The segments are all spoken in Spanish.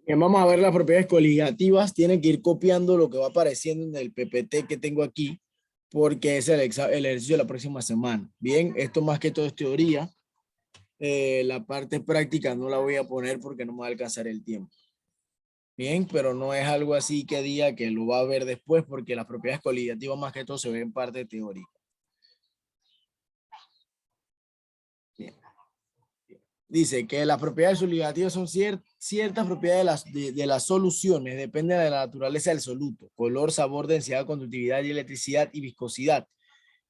Bien, vamos a ver las propiedades coligativas. Tienen que ir copiando lo que va apareciendo en el PPT que tengo aquí, porque es el ejercicio de la próxima semana. Bien, esto más que todo es teoría. La parte práctica no la voy a poner porque no me va a alcanzar el tiempo. Bien, pero no es algo así que diga que lo va a ver después, porque las propiedades coligativas más que todo se ven en parte teórica. Bien. Dice que las propiedades coligativas son ciertas propiedades de las soluciones, dependen de la naturaleza del soluto, color, sabor, densidad, conductividad y electricidad y viscosidad.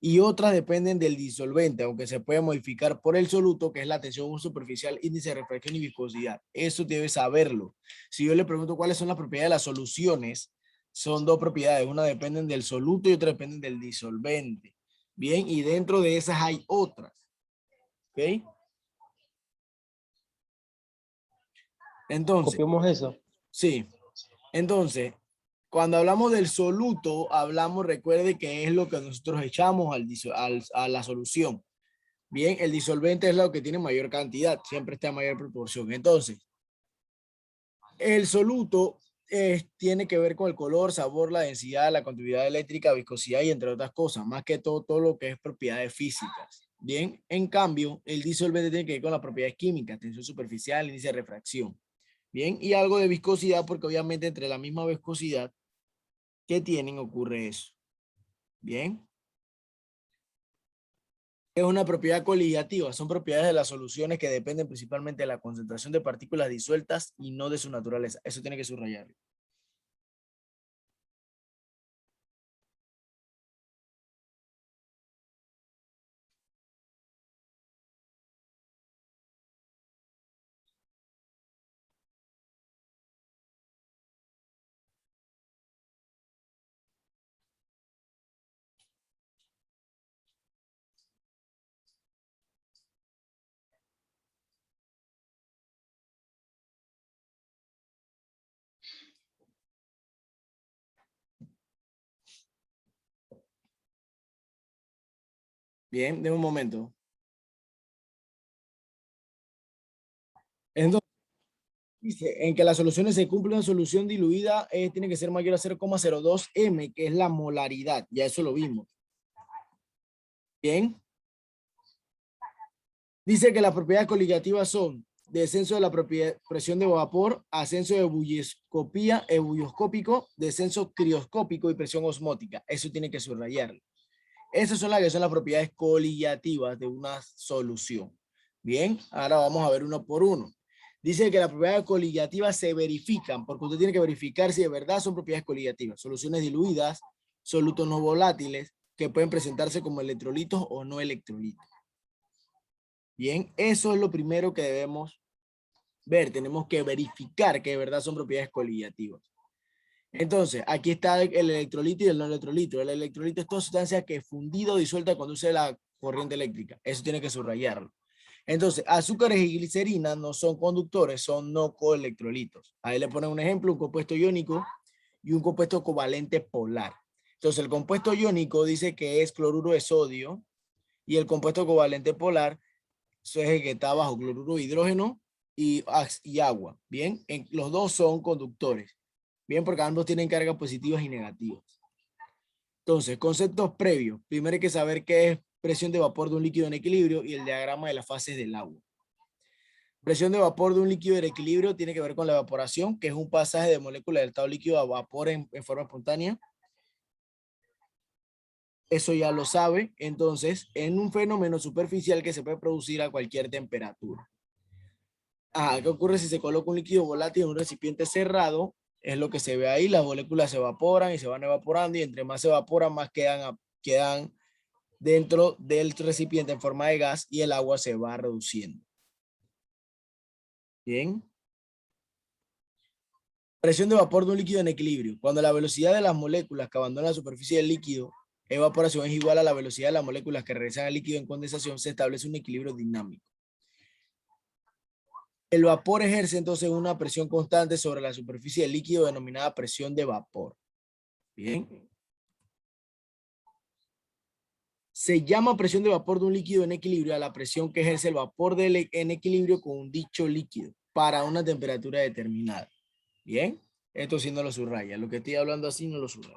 Y otras dependen del disolvente, aunque se puede modificar por el soluto, que es la tensión superficial, índice de refracción y viscosidad. Eso debe saberlo. Si yo le pregunto cuáles son las propiedades de las soluciones, son dos propiedades. Una dependen del soluto y otra dependen del disolvente. Bien, y dentro de esas hay otras. ¿Ok? Entonces, Copiamos eso. sí. Entonces, cuando hablamos del soluto, hablamos, recuerde que es lo que nosotros echamos a la solución. Bien, el disolvente es lo que tiene mayor cantidad, siempre está en mayor proporción. Entonces, el soluto tiene que ver con el color, sabor, la densidad, la conductividad eléctrica, viscosidad y entre otras cosas, más que todo lo que es propiedades físicas. Bien, en cambio, el disolvente tiene que ver con las propiedades químicas, tensión superficial, índice de refracción. Bien, y algo de viscosidad, porque obviamente entre la misma viscosidad que tienen ocurre eso. Bien. Es una propiedad coligativa, son propiedades de las soluciones que dependen principalmente de la concentración de partículas disueltas y no de su naturaleza. Eso tiene que subrayarlo. Bien, de un momento. Entonces, dice, en que las soluciones se cumple una solución diluida tiene que ser mayor a 0,02 m, que es la molaridad. Ya eso lo vimos. Bien. Dice que las propiedades coligativas son descenso de la presión de vapor, ascenso de ebulloscópico, descenso crioscópico y presión osmótica. Eso tiene que subrayarlo. Esas son las que son las propiedades coligativas de una solución. Bien, ahora vamos a ver uno por uno. Dice que las propiedades coligativas se verifican, porque usted tiene que verificar si de verdad son propiedades coligativas. Soluciones diluidas, solutos no volátiles, que pueden presentarse como electrolitos o no electrolitos. Bien, eso es lo primero que debemos ver. Tenemos que verificar que de verdad son propiedades coligativas. Entonces, aquí está el electrolito y el no electrolito. El electrolito es toda sustancia que fundida o disuelta conduce la corriente eléctrica. Eso tiene que subrayarlo. Entonces, azúcares y glicerina no son conductores, son no coelectrolitos. Ahí le ponen un ejemplo, un compuesto iónico y un compuesto covalente polar. Entonces, el compuesto iónico dice que es cloruro de sodio y el compuesto covalente polar es el que está bajo cloruro de hidrógeno y agua. Bien, los dos son conductores. Bien, porque ambos tienen cargas positivas y negativas. Entonces, conceptos previos. Primero hay que saber qué es presión de vapor de un líquido en equilibrio y el diagrama de las fases del agua. Presión de vapor de un líquido en equilibrio tiene que ver con la evaporación, que es un pasaje de moléculas del estado líquido a vapor en forma espontánea. Eso ya lo sabe. Entonces, en un fenómeno superficial que se puede producir a cualquier temperatura. ¿Qué ocurre si se coloca un líquido volátil en un recipiente cerrado? Es lo que se ve ahí, las moléculas se evaporan y se van evaporando y entre más se evaporan, más quedan dentro del recipiente en forma de gas y el agua se va reduciendo. Bien. Presión de vapor de un líquido en equilibrio. Cuando la velocidad de las moléculas que abandonan la superficie del líquido, evaporación, es igual a la velocidad de las moléculas que regresan al líquido en condensación, se establece un equilibrio dinámico. El vapor ejerce entonces una presión constante sobre la superficie del líquido denominada presión de vapor. Bien. Se llama presión de vapor de un líquido en equilibrio a la presión que ejerce el vapor en equilibrio con un dicho líquido para una temperatura determinada. Bien, esto sí no lo subraya. Lo que estoy hablando así no lo subraya.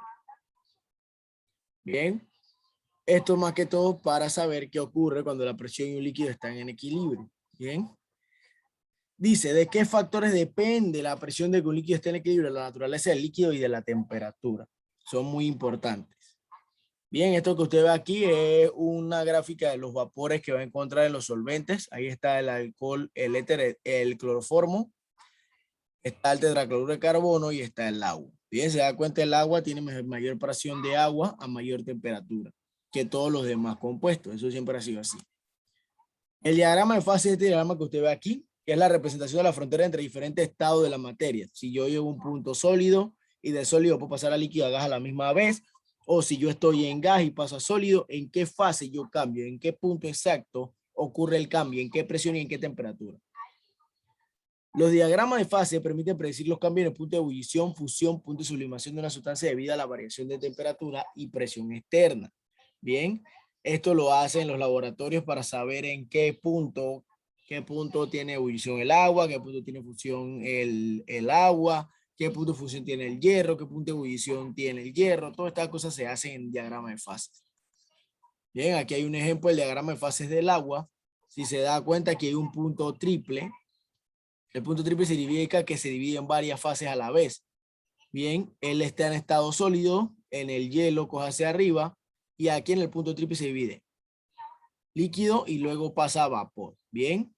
Bien, esto más que todo para saber qué ocurre cuando la presión y un líquido están en equilibrio. Bien. Dice, ¿de qué factores depende la presión de que un líquido esté en equilibrio? La naturaleza del líquido y de la temperatura. Son muy importantes. Bien, esto que usted ve aquí es una gráfica de los vapores que va a encontrar en los solventes. Ahí está el alcohol, el éter, el cloroformo, está el tetracloruro de carbono y está el agua. Bien, se da cuenta, el agua tiene mayor presión de agua a mayor temperatura que todos los demás compuestos. Eso siempre ha sido así. El diagrama de fase es este diagrama que usted ve aquí, que es la representación de la frontera entre diferentes estados de la materia. Si yo llevo un punto sólido y de sólido puedo pasar a líquido a gas a la misma vez, o si yo estoy en gas y paso a sólido, ¿en qué fase yo cambio? ¿En qué punto exacto ocurre el cambio? ¿En qué presión y en qué temperatura? Los diagramas de fase permiten predecir los cambios en el punto de ebullición, fusión, punto de sublimación de una sustancia debido a la variación de temperatura y presión externa. Bien, esto lo hacen los laboratorios para saber en qué punto tiene ebullición el agua, qué punto tiene fusión el agua, qué punto de fusión tiene el hierro, qué punto de ebullición tiene el hierro. Todas estas cosas se hacen en diagrama de fases. Bien, aquí hay un ejemplo del diagrama de fases del agua. Si se da cuenta, aquí hay un punto triple. El punto triple significa que se divide en varias fases a la vez. Bien, él está en estado sólido, en el hielo coge hacia arriba, y aquí en el punto triple se divide líquido y luego pasa a vapor. Bien,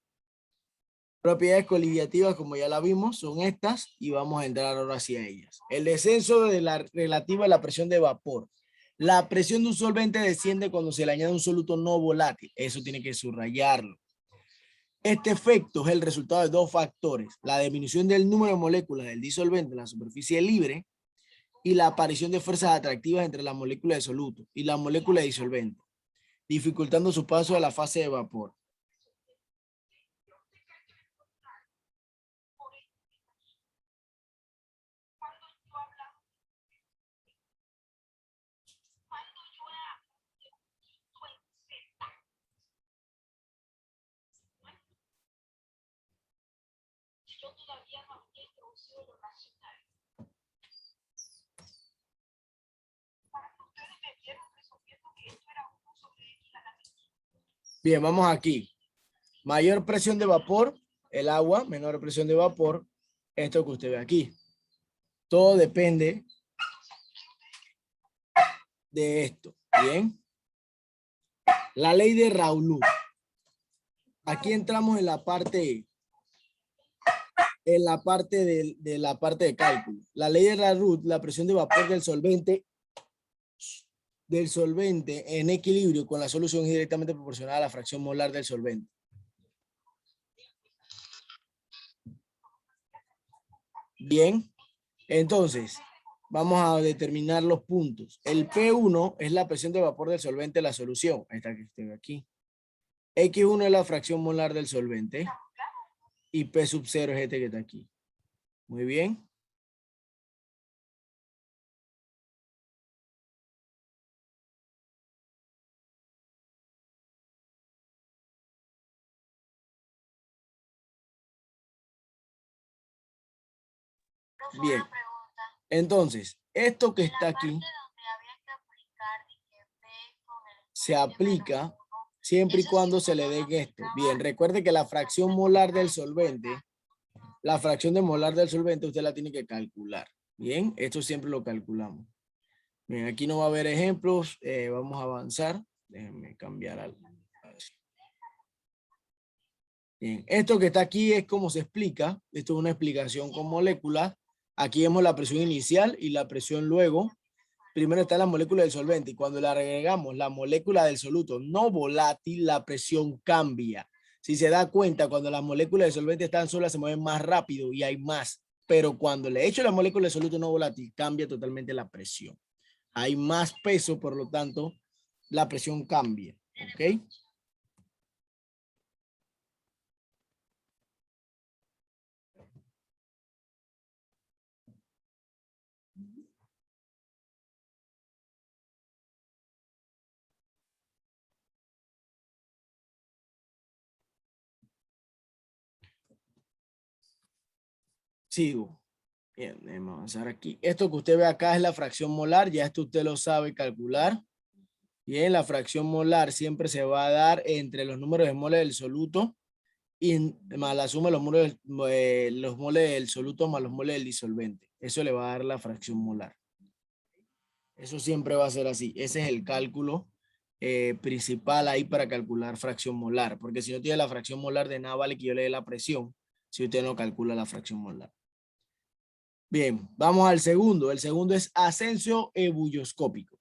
propiedades coligativas, como ya la vimos, son estas y vamos a entrar ahora hacia ellas. El descenso de la relativa a la presión de vapor. La presión de un solvente desciende cuando se le añade un soluto no volátil. Eso tiene que subrayarlo. Este efecto es el resultado de dos factores: la disminución del número de moléculas del disolvente en la superficie libre y la aparición de fuerzas atractivas entre las moléculas de soluto y la molécula de disolvente, dificultando su paso a la fase de vapor. Bien, vamos aquí. Mayor presión de vapor, el agua, menor presión de vapor, esto que usted ve aquí. Todo depende de esto. Bien. La ley de Raoult. Aquí entramos en la parte de cálculo. La ley de Raoult, la presión de vapor del solvente en equilibrio con la solución es directamente proporcional a la fracción molar del solvente. Bien, entonces vamos a determinar los puntos. El P1 es la presión de vapor del solvente de la solución. Esta que estoy aquí. X1 es la fracción molar del solvente. Y P sub 0 es este que está aquí. Muy bien. Bien. Entonces, esto que está aquí se aplica siempre y cuando se le dé esto. Bien, recuerde que la fracción molar del solvente, la fracción de molar del solvente usted la tiene que calcular. Bien, esto siempre lo calculamos. Bien, aquí no va a haber ejemplos. Vamos a avanzar. Déjenme cambiar algo. Bien, esto que está aquí es como se explica. Esto es una explicación con moléculas. Aquí vemos la presión inicial y la presión luego. Primero está la molécula del solvente y cuando le agregamos la molécula del soluto no volátil, la presión cambia. Si se da cuenta, cuando las moléculas del solvente están solas se mueven más rápido y hay más. Pero cuando le echo la molécula de soluto no volátil, cambia totalmente la presión. Hay más peso, por lo tanto, la presión cambia. ¿Ok? Sigo. Bien, vamos a avanzar aquí. Esto que usted ve acá es la fracción molar, ya esto usted lo sabe calcular. Bien, la fracción molar siempre se va a dar entre los números de moles del soluto y más la suma de los moles del soluto más los moles del disolvente. Eso le va a dar la fracción molar. Eso siempre va a ser así. Ese es el cálculo principal ahí para calcular fracción molar, porque si no tiene la fracción molar de nada vale que yo le dé la presión si usted no calcula la fracción molar. Bien, vamos al segundo. El segundo es ascenso ebulloscópico.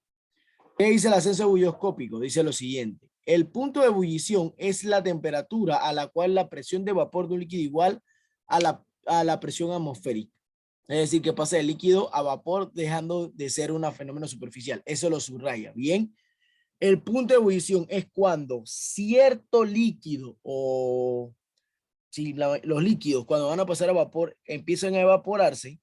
¿Qué dice el ascenso ebulloscópico? Dice lo siguiente. El punto de ebullición es la temperatura a la cual la presión de vapor de un líquido igual a la presión atmosférica. Es decir, que pasa de líquido a vapor dejando de ser un fenómeno superficial. Eso lo subraya. Bien. El punto de ebullición es cuando cierto líquido o si los líquidos cuando van a pasar a vapor empiezan a evaporarse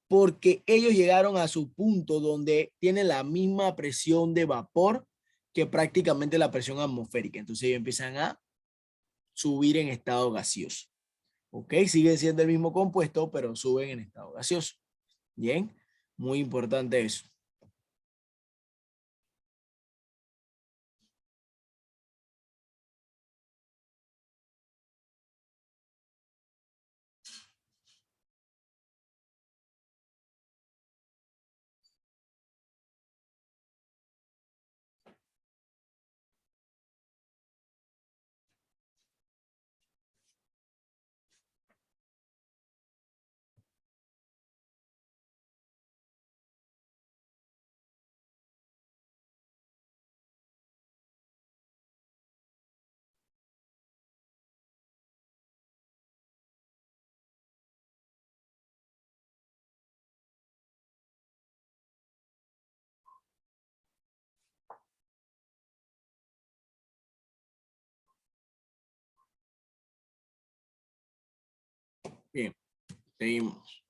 porque ellos llegaron a su punto donde tienen la misma presión de vapor que prácticamente la presión atmosférica. Entonces ellos empiezan a subir en estado gaseoso. ¿Ok? Siguen siendo el mismo compuesto, pero suben en estado gaseoso. Bien, muy importante eso. Bien, seguimos.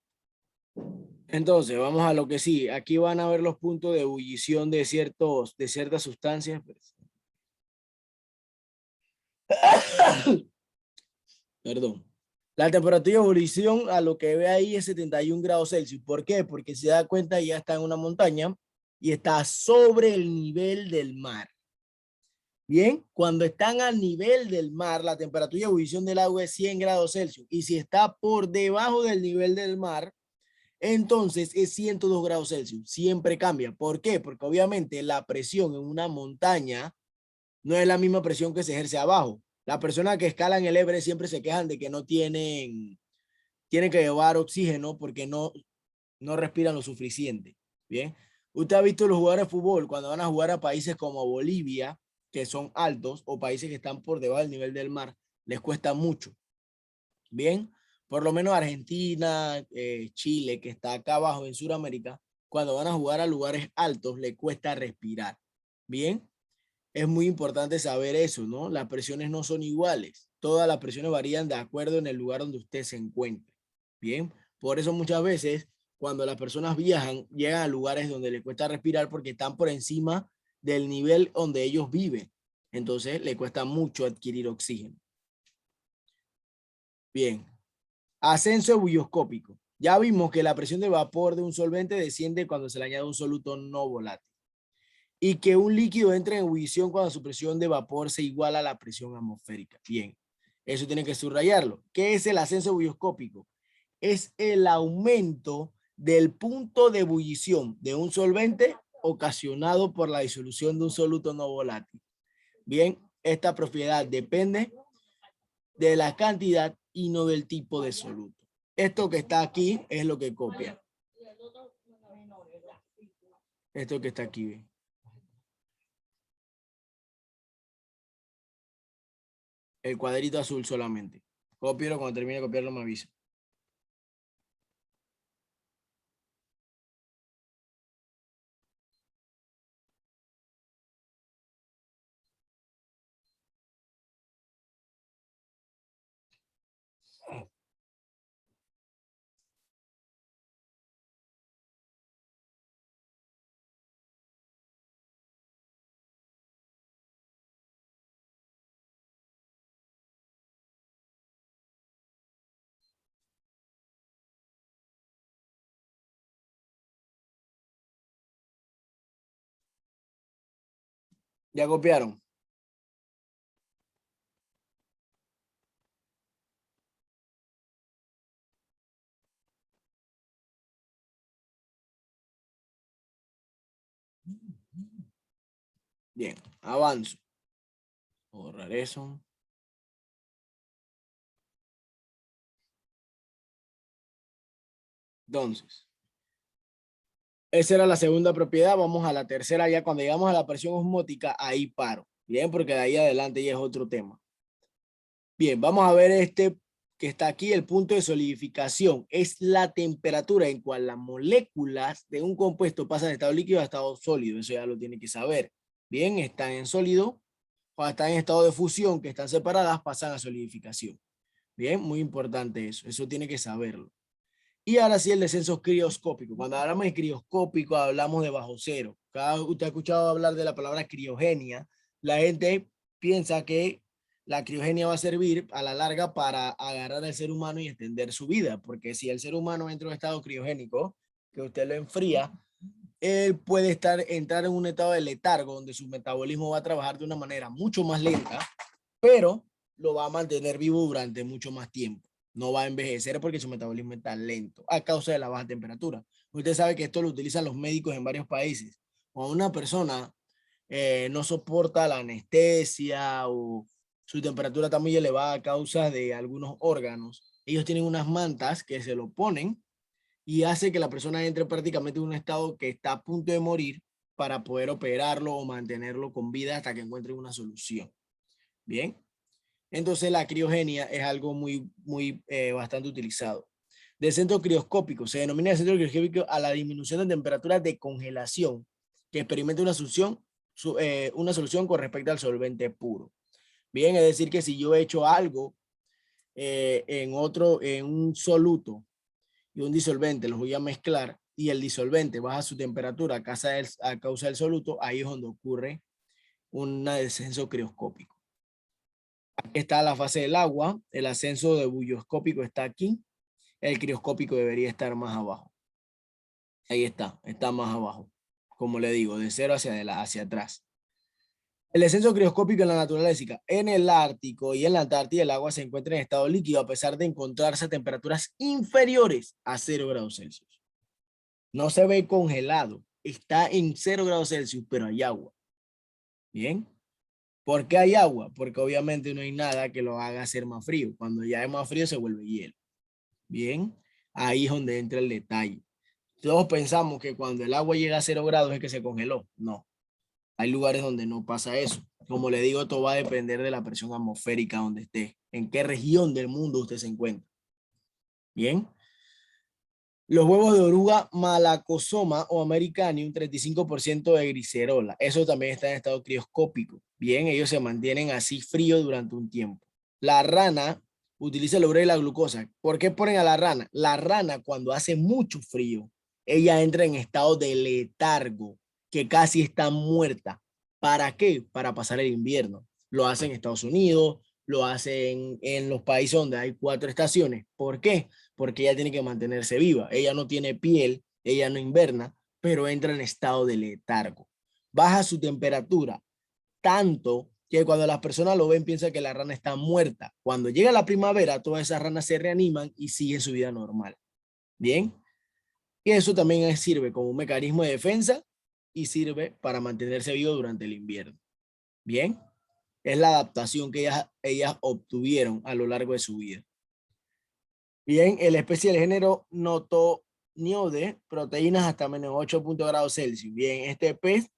Entonces, vamos a lo que sí. Aquí van a ver los puntos de ebullición de ciertas sustancias. Perdón. La temperatura de ebullición a lo que ve ahí es 71 grados Celsius. ¿Por qué? Porque se da cuenta ya está en una montaña y está sobre el nivel del mar. Bien, cuando están al nivel del mar, la temperatura de ebullición del agua es 100 grados Celsius. Y si está por debajo del nivel del mar, entonces es 102 grados Celsius. Siempre cambia. ¿Por qué? Porque obviamente la presión en una montaña no es la misma presión que se ejerce abajo. Las personas que escalan el Everest siempre se quejan de que no tienen que llevar oxígeno porque no respiran lo suficiente. Bien. Usted ha visto los jugadores de fútbol cuando van a jugar a países como Bolivia, que son altos, o países que están por debajo del nivel del mar, les cuesta mucho. Bien, por lo menos Argentina, Chile, que está acá abajo en Sudamérica, cuando van a jugar a lugares altos, le cuesta respirar. Bien, es muy importante saber eso, ¿no? Las presiones no son iguales. Todas las presiones varían de acuerdo en el lugar donde usted se encuentre. Bien, por eso muchas veces cuando las personas viajan, llegan a lugares donde les cuesta respirar porque están por encima del nivel donde ellos viven. Entonces, le cuesta mucho adquirir oxígeno. Bien, ascenso ebulloscópico. Ya vimos que la presión de vapor de un solvente desciende cuando se le añade un soluto no volátil y que un líquido entra en ebullición cuando su presión de vapor se iguala a la presión atmosférica. Bien, eso tiene que subrayarlo. ¿Qué es el ascenso ebulloscópico? Es el aumento del punto de ebullición de un solvente ocasionado por la disolución de un soluto no volátil. Bien, esta propiedad depende de la cantidad y no del tipo de soluto. Esto que está aquí es lo que copia. Esto que está aquí, ¿ven? El cuadrito azul solamente. Cópialo, cuando termine de copiarlo me avisa. ¿Ya copiaron? Bien, avanzo. Borrar eso. Entonces, esa era la segunda propiedad. Vamos a la tercera ya. Cuando llegamos a la presión osmótica, ahí paro. Bien, porque de ahí adelante ya es otro tema. Bien, vamos a ver este que está aquí, el punto de solidificación. Es la temperatura en cual las moléculas de un compuesto pasan de estado líquido a estado sólido. Eso ya lo tiene que saber. Bien, están en sólido o están en estado de fusión, que están separadas, pasan a solidificación. Bien, muy importante eso. Eso tiene que saberlo. Y ahora sí el descenso crioscópico. Cuando hablamos de crioscópico, hablamos de bajo cero. Usted ha escuchado hablar de la palabra criogenia. La gente piensa que la criogenia va a servir a la larga para agarrar al ser humano y extender su vida, porque si el ser humano entra en un estado criogénico, que usted lo enfría, él puede entrar en un estado de letargo, donde su metabolismo va a trabajar de una manera mucho más lenta, pero lo va a mantener vivo durante mucho más tiempo. No va a envejecer porque su metabolismo está lento a causa de la baja temperatura. Usted sabe que esto lo utilizan los médicos en varios países. Cuando una persona no soporta la anestesia o su temperatura está muy elevada a causa de algunos órganos, ellos tienen unas mantas que se lo ponen y hace que la persona entre prácticamente en un estado que está a punto de morir para poder operarlo o mantenerlo con vida hasta que encuentren una solución. Bien. Entonces la criogenia es algo bastante utilizado. Descenso crioscópico. Se denomina descenso crioscópico a la disminución de temperatura de congelación que experimenta una solución con respecto al solvente puro. Bien, es decir que si yo he hecho algo en un soluto y un disolvente, los voy a mezclar y el disolvente baja su temperatura a causa del soluto, ahí es donde ocurre un descenso crioscópico. Aquí está la fase del agua, el ascenso de bulloscópico está aquí, el crioscópico debería estar más abajo. Ahí está más abajo. Como le digo, de cero hacia atrás. El descenso crioscópico en la naturaleza. En el Ártico y en la Antártida el agua se encuentra en estado líquido a pesar de encontrarse a temperaturas inferiores a 0 grados Celsius. No se ve congelado, está en 0 grados Celsius, pero hay agua. Bien. ¿Por qué hay agua? Porque obviamente no hay nada que lo haga hacer más frío. Cuando ya es más frío se vuelve hielo. Bien, ahí es donde entra el detalle. Todos pensamos que cuando el agua llega a 0 grados es que se congeló. No, hay lugares donde no pasa eso. Como le digo, todo va a depender de la presión atmosférica donde esté, en qué región del mundo usted se encuentra. Bien. Los huevos de oruga Malacosoma o Americanium, 35% de glicerola. Eso también está en estado crioscópico. Bien, ellos se mantienen así fríos durante un tiempo. La rana utiliza el urea y la glucosa. ¿Por qué ponen a la rana? La rana cuando hace mucho frío, ella entra en estado de letargo, que casi está muerta. ¿Para qué? Para pasar el invierno. Lo hacen en Estados Unidos, lo hacen en los países donde hay 4 estaciones. ¿Por qué? Porque ella tiene que mantenerse viva. Ella no tiene piel, ella no inverna, pero entra en estado de letargo. Baja su temperatura tanto que cuando las personas lo ven piensan que la rana está muerta. Cuando llega la primavera, todas esas ranas se reaniman y siguen su vida normal. Bien. Y eso también sirve como un mecanismo de defensa y sirve para mantenerse vivo durante el invierno. Bien. Es la adaptación que ellas obtuvieron a lo largo de su vida. Bien, la especie del género Notoniode, proteínas hasta menos 8 grados Celsius. Bien, este pez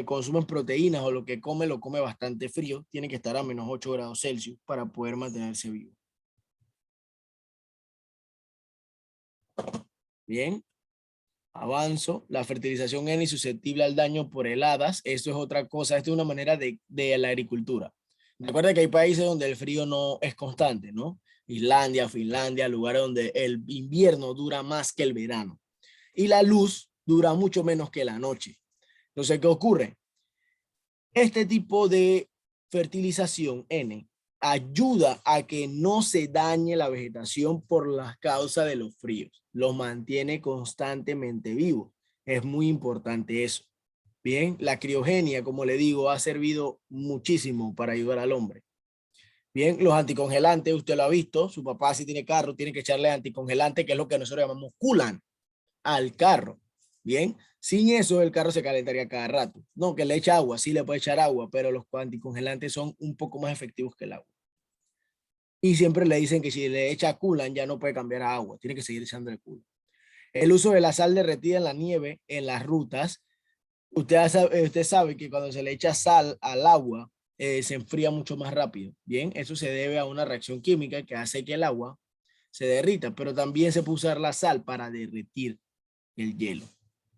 consume proteínas o lo que come lo come bastante frío. Tiene que estar a menos 8 grados Celsius para poder mantenerse vivo. Bien, avanzo. La fertilización N es susceptible al daño por heladas. Esto es otra cosa. Esto es una manera de la agricultura. Recuerda que hay países donde el frío no es constante, ¿no? Islandia, Finlandia, lugares donde el invierno dura más que el verano. Y la luz dura mucho menos que la noche. Entonces, ¿qué ocurre? Este tipo de fertilización N ayuda a que no se dañe la vegetación por las causas de los fríos. Los mantiene constantemente vivos. Es muy importante eso. Bien, la criogenia, como le digo, ha servido muchísimo para ayudar al hombre. Bien, los anticongelantes, usted lo ha visto, su papá si tiene carro, tiene que echarle anticongelante, que es lo que nosotros llamamos coolant al carro. Bien, sin eso el carro se calentaría cada rato. No, que le echa agua, sí le puede echar agua, pero los anticongelantes son un poco más efectivos que el agua. Y siempre le dicen que si le echa coolant ya no puede cambiar a agua, tiene que seguir echando el coolant. El uso de la sal derretida en la nieve en las rutas. Usted sabe que cuando se le echa sal al agua, se enfría mucho más rápido. Bien, eso se debe a una reacción química que hace que el agua se derrita, pero también se puede usar la sal para derretir el hielo.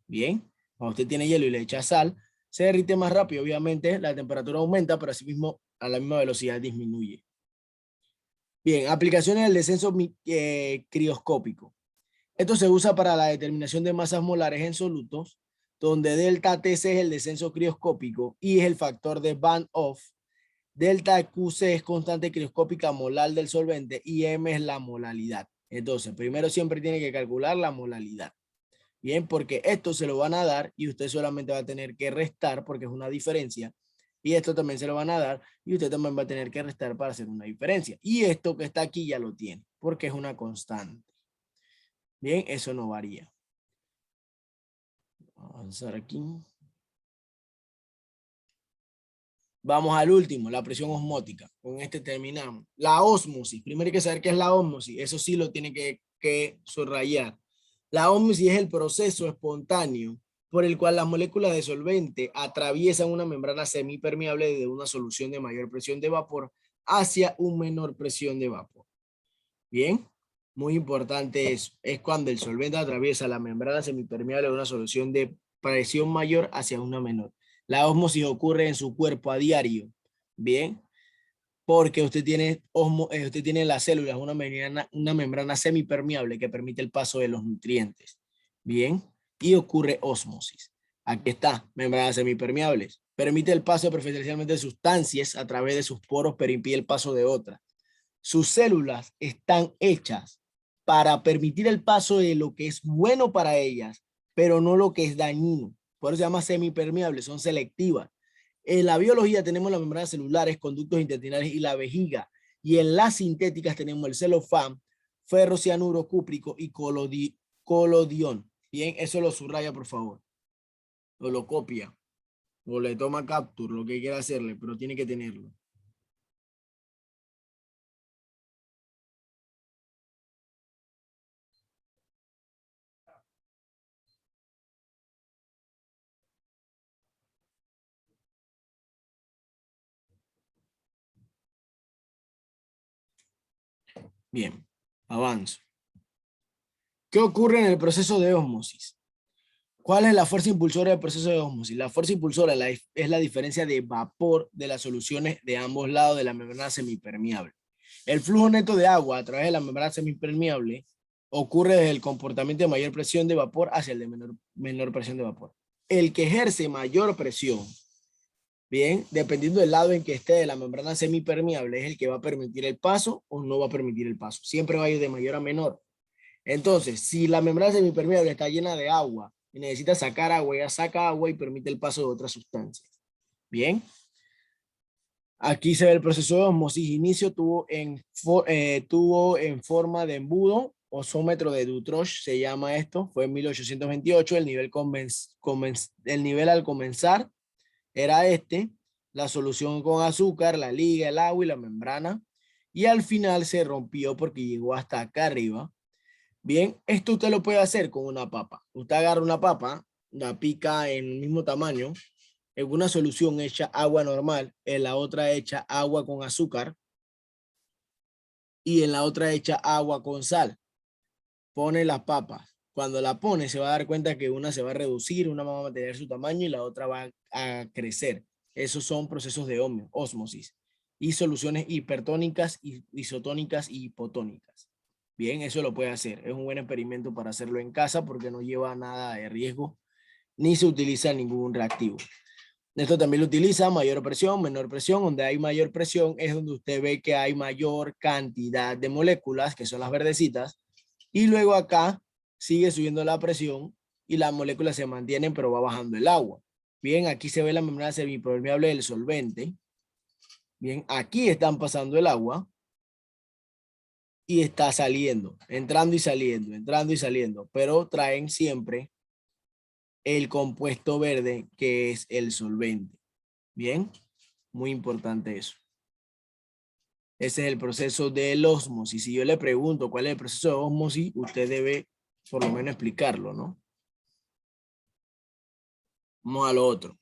Bien, cuando usted tiene hielo y le echa sal, se derrite más rápido. Obviamente la temperatura aumenta, pero asimismo a la misma velocidad disminuye. Bien, aplicaciones del descenso crioscópico. Esto se usa para la determinación de masas molares en solutos, donde delta TC es el descenso crioscópico y es el factor de Van Hoff. Delta QC es constante crioscópica molar del solvente y M es la molalidad. Entonces, primero siempre tiene que calcular la molalidad. Bien, porque esto se lo van a dar y usted solamente va a tener que restar porque es una diferencia. Y esto también se lo van a dar y usted también va a tener que restar para hacer una diferencia. Y esto que está aquí ya lo tiene porque es una constante. Bien, eso no varía. Vamos a avanzar aquí. Vamos al último, la presión osmótica. Con este terminamos. La ósmosis. Primero hay que saber qué es la ósmosis. Eso sí lo tiene que subrayar. La ósmosis es el proceso espontáneo por el cual las moléculas de solvente atraviesan una membrana semipermeable de una solución de mayor presión de vapor hacia una menor presión de vapor. Bien, muy importante eso. Es cuando el solvente atraviesa la membrana semipermeable de una solución de presión mayor hacia una menor. La ósmosis ocurre en su cuerpo a diario. Bien, porque usted tiene en las células una membrana semipermeable que permite el paso de los nutrientes. Bien, y ocurre ósmosis. Aquí está, membranas semipermeables. Permite el paso preferencialmente de sustancias a través de sus poros, pero impide el paso de otras. Sus células están hechas para permitir el paso de lo que es bueno para ellas, pero no lo que es dañino. Por eso se llama semipermeables, son selectivas. En la biología tenemos las membranas celulares, conductos intestinales y la vejiga. Y en las sintéticas tenemos el celofán, ferrocianuro cúprico y colodión. Bien, eso lo subraya, por favor. O lo copia. O le toma capture, lo que quiera hacerle, pero tiene que tenerlo. Bien, avanzo. ¿Qué ocurre en el proceso de ósmosis? ¿Cuál es la fuerza impulsora del proceso de ósmosis? La fuerza impulsora es la diferencia de vapor de las soluciones de ambos lados de la membrana semipermeable. El flujo neto de agua a través de la membrana semipermeable ocurre desde el comportamiento de mayor presión de vapor hacia el de menor presión de vapor. El que ejerce mayor presión, bien, dependiendo del lado en que esté de la membrana semipermeable, es el que va a permitir el paso o no va a permitir el paso. Siempre va a ir de mayor a menor. Entonces, si la membrana semipermeable está llena de agua y necesita sacar agua, ya saca agua y permite el paso de otras sustancias. Bien. Aquí se ve el proceso de osmosis. Inicio tuvo en forma de embudo, osómetro de Dutroux se llama esto. Fue en 1828. El nivel al comenzar era este. La solución con azúcar, la liga, el agua y la membrana. Y al final se rompió porque llegó hasta acá arriba. Bien, esto usted lo puede hacer con una papa. Usted agarra una papa, la pica en el mismo tamaño, en una solución echa agua normal, en la otra echa agua con azúcar y en la otra echa agua con sal. Pone las papas. Cuando la pone se va a dar cuenta que una se va a reducir, una va a mantener su tamaño y la otra va a crecer. Esos son procesos de ósmosis y soluciones hipertónicas, isotónicas y hipotónicas. Bien, eso lo puede hacer. Es un buen experimento para hacerlo en casa porque no lleva nada de riesgo ni se utiliza ningún reactivo. Esto también lo utiliza mayor presión, menor presión. Donde hay mayor presión es donde usted ve que hay mayor cantidad de moléculas, que son las verdecitas. Y luego acá sigue subiendo la presión y las moléculas se mantienen, pero va bajando el agua. Bien, aquí se ve la membrana semipermeable del solvente. Bien, aquí están pasando el agua y está saliendo, entrando y saliendo, pero traen siempre el compuesto verde que es el solvente. Bien, muy importante eso. Ese es el proceso de ósmosis. Si yo le pregunto cuál es el proceso de ósmosis, usted debe por lo menos explicarlo, ¿no? Vamos a lo otro.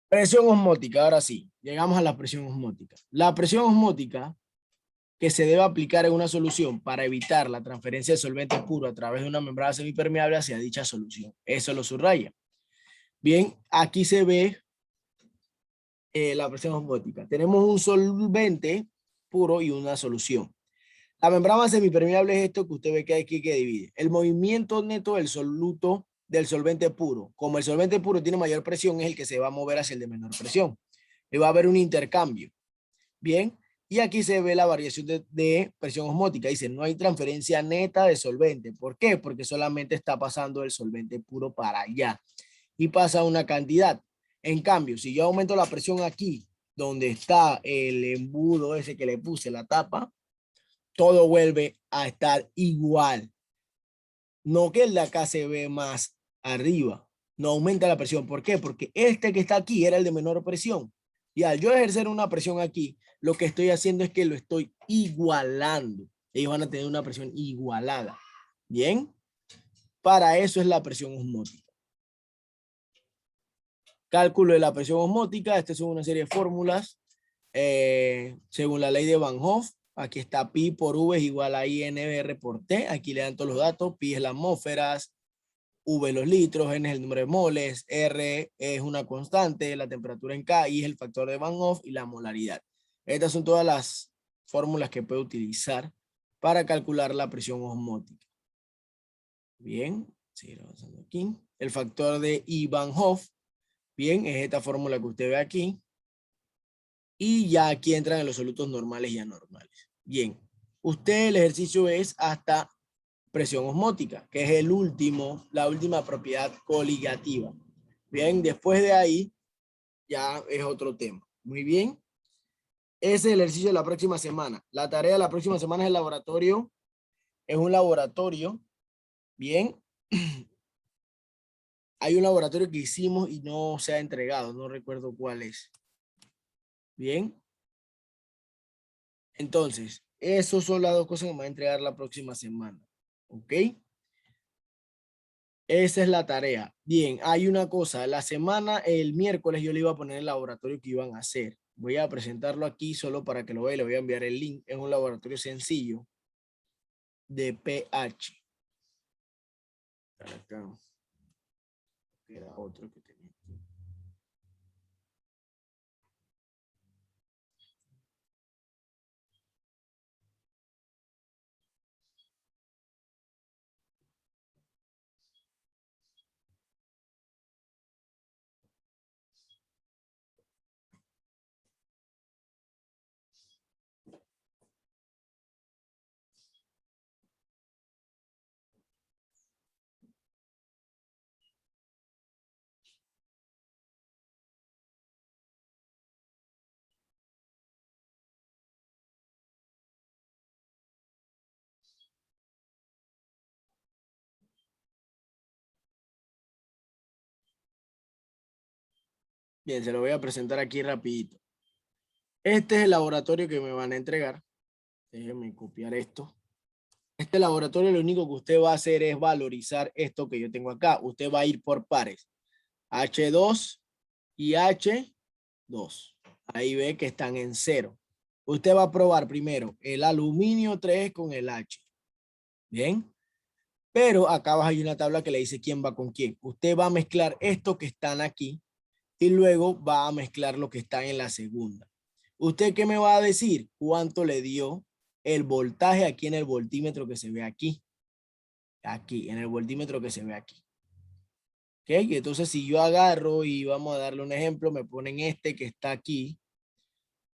Presión osmótica, ahora sí, llegamos a la presión osmótica. La presión osmótica que se debe aplicar en una solución para evitar la transferencia de solvente puro a través de una membrana semipermeable hacia dicha solución. Eso lo subraya. Bien, aquí se ve la presión osmótica. Tenemos un solvente puro y una solución. La membrana semipermeable es esto que usted ve que aquí que divide. El movimiento neto del soluto del solvente puro. Como el solvente puro tiene mayor presión, es el que se va a mover hacia el de menor presión. Y va a haber un intercambio. Bien, y aquí se ve la variación de presión osmótica. Dice, no hay transferencia neta de solvente. ¿Por qué? Porque solamente está pasando el solvente puro para allá. Y pasa una cantidad. En cambio, si yo aumento la presión aquí, donde está el embudo ese que le puse, la tapa, todo vuelve a estar igual. No que el de acá se ve más arriba. No aumenta la presión. ¿Por qué? Porque este que está aquí era el de menor presión. Y al yo ejercer una presión aquí, lo que estoy haciendo es que lo estoy igualando. Ellos van a tener una presión igualada. ¿Bien? Para eso es la presión osmótica. Cálculo de la presión osmótica. Estas son una serie de fórmulas. Según la ley de Van Hoff, aquí está pi por V es igual a INR por T. Aquí le dan todos los datos. Pi es las atmósferas, V los litros, N es el número de moles, R es una constante, la temperatura en K, I es el factor de Van Hoff y la molaridad. Estas son todas las fórmulas que puede utilizar para calcular la presión osmótica. Bien, sigue avanzando aquí. El factor de I Van Hoff, bien, es esta fórmula que usted ve aquí. Y ya aquí entran en los solutos normales y anormales. Bien, usted el ejercicio es hasta presión osmótica, que es la última propiedad coligativa. Bien, después de ahí ya es otro tema. Muy bien. Ese es el ejercicio de la próxima semana. La tarea de la próxima semana es el laboratorio. Es un laboratorio. Bien. Hay un laboratorio que hicimos y no se ha entregado. No recuerdo cuál es. Bien. Entonces, esas son las dos cosas que me va a entregar la próxima semana. ¿Ok? Esa es la tarea. Bien, hay una cosa. El miércoles yo le iba a poner el laboratorio que iban a hacer. Voy a presentarlo aquí solo para que lo vea. Le voy a enviar el link. Es un laboratorio sencillo de pH. Acá. Era otro que tenía. Bien, se lo voy a presentar aquí rapidito. Este es el laboratorio que me van a entregar. Déjenme copiar esto. Este laboratorio lo único que usted va a hacer es valorizar esto que yo tengo acá. Usted va a ir por pares. H2 y H2. Ahí ve que están en 0. Usted va a probar primero el aluminio 3 con el H. Bien. Pero acá abajo hay una tabla que le dice quién va con quién. Usted va a mezclar esto que están aquí y luego va a mezclar lo que está en la segunda. ¿Usted qué me va a decir? ¿Cuánto le dio el voltaje aquí en el voltímetro que se ve aquí? Aquí, en el voltímetro que se ve aquí. ¿Ok? Entonces, si yo agarro y vamos a darle un ejemplo, me ponen este que está aquí,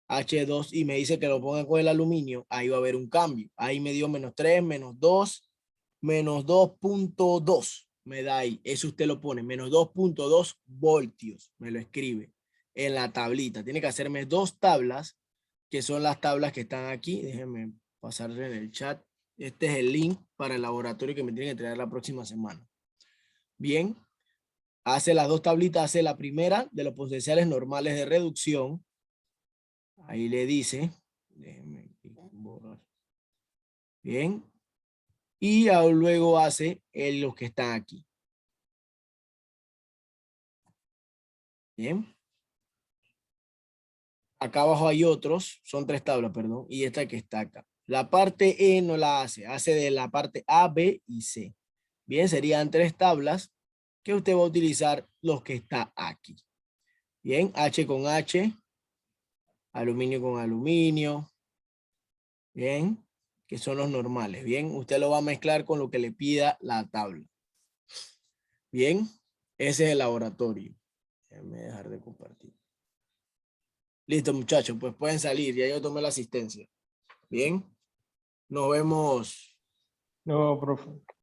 H2, y me dice que lo ponga con el aluminio, ahí va a haber un cambio. Ahí me dio -3, -2, -2.2. me da ahí. Eso usted lo pone, menos 2.2 voltios, me lo escribe en la tablita. Tiene que hacerme 2 tablas, que son las tablas que están aquí. Déjenme pasarle en el chat. Este es el link para el laboratorio que me tienen que entregar la próxima semana. Bien, hace las 2 tablitas, hace la primera de los potenciales normales de reducción. Ahí le dice, déjenme borrar. Bien, y luego hace los que están aquí. Bien. Acá abajo hay otros, son 3 tablas, perdón, y esta que está acá. La parte E no la hace, hace de la parte A, B y C. Bien, serían 3 tablas que usted va a utilizar los que está aquí. Bien, H con H, aluminio con aluminio. Bien, que son los normales. Bien, usted lo va a mezclar con lo que le pida la tabla. Bien, ese es el laboratorio. Déjenme dejar de compartir. Listo, muchachos, pues pueden salir. Ya yo tomé la asistencia. Bien, nos vemos. No, profe.